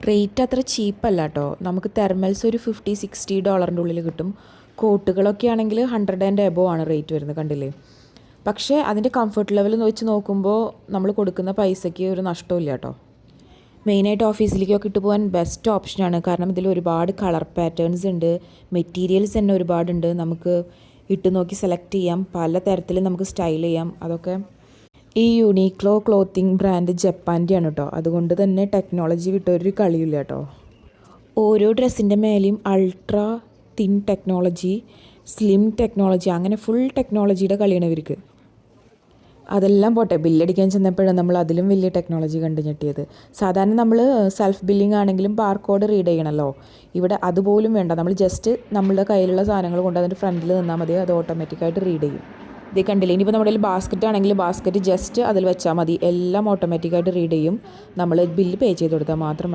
Rate അത്ര ചീപ്പല്ല കേട്ടോ. നമുക്ക് തെർമൽസ് ഒരു $50-60 ഉള്ളിൽ കിട്ടും. കോട്ടുകളൊക്കെ ആണെങ്കിൽ 100 ആൻഡ് എബോ ആണ് റേറ്റ് വരുന്നത്, കണ്ടില്ലേ. പക്ഷേ അതിൻ്റെ കംഫർട്ട് ലെവൽ എന്ന് വെച്ച് നോക്കുമ്പോൾ നമ്മൾ കൊടുക്കുന്ന പൈസയ്ക്ക് ഒരു നഷ്ടമില്ല കേട്ടോ. മെയിനായിട്ട് ഓഫീസിലേക്കൊക്കെ ഇട്ട് പോകാൻ ബെസ്റ്റ് ഓപ്ഷനാണ്. കാരണം ഇതിൽ ഒരുപാട് കളർ പാറ്റേൺസ് ഉണ്ട്, മെറ്റീരിയൽസ് തന്നെ ഒരുപാടുണ്ട്. നമുക്ക് ഇട്ട് നോക്കി സെലക്ട് ചെയ്യാം, പല തരത്തിൽ നമുക്ക് സ്റ്റൈൽ ചെയ്യാം. അതൊക്കെ ഈ യൂണീക്ലോ ക്ലോത്തിങ് ബ്രാൻഡ് ജപ്പാൻ്റെയാണ് കേട്ടോ. അതുകൊണ്ട് തന്നെ ടെക്നോളജി വിട്ടൊരു കളിയില്ല കേട്ടോ. ഓരോ ഡ്രസ്സിൻ്റെ മേലെയും ultra thin technology, slim technology, അങ്ങനെ ഫുൾ ടെക്നോളജിയുടെ കളിയാണ് ഇവർക്ക്. അതെല്ലാം പോട്ടെ, ബില്ലടിക്കാൻ ചെന്നപ്പോഴാണ് നമ്മൾ അതിലും വലിയ ടെക്നോളജി കണ്ടു ഞെട്ടിയത്. സാധാരണ നമ്മൾ സെൽഫ് ബില്ലിംഗ് ആണെങ്കിലും ബാർകോഡ് റീഡ് ചെയ്യണമല്ലോ. ഇവിടെ അതുപോലും വേണ്ട. നമ്മൾ ജസ്റ്റ് നമ്മളുടെ കയ്യിലുള്ള സാധനങ്ങൾ കൊണ്ട് അതിൻ്റെ ഫ്രണ്ടിൽ നിന്നാൽ മതി, അത് ഓട്ടോമാറ്റിക്കായിട്ട് റീഡ് ചെയ്യും. ഇത് കണ്ടില്ലേ. ഇനിയിപ്പോൾ നമ്മുടെ കയ്യിൽ ബാസ്ക്കറ്റ് ആണെങ്കിൽ ബാസ്ക്കറ്റ് ജസ്റ്റ് അതിൽ വെച്ചാൽ മതി, എല്ലാം ഓട്ടോമാറ്റിക്കായിട്ട് റീഡ് ചെയ്യും. നമ്മൾ ബില്ല് പേ ചെയ്ത് കൊടുത്താൽ മാത്രം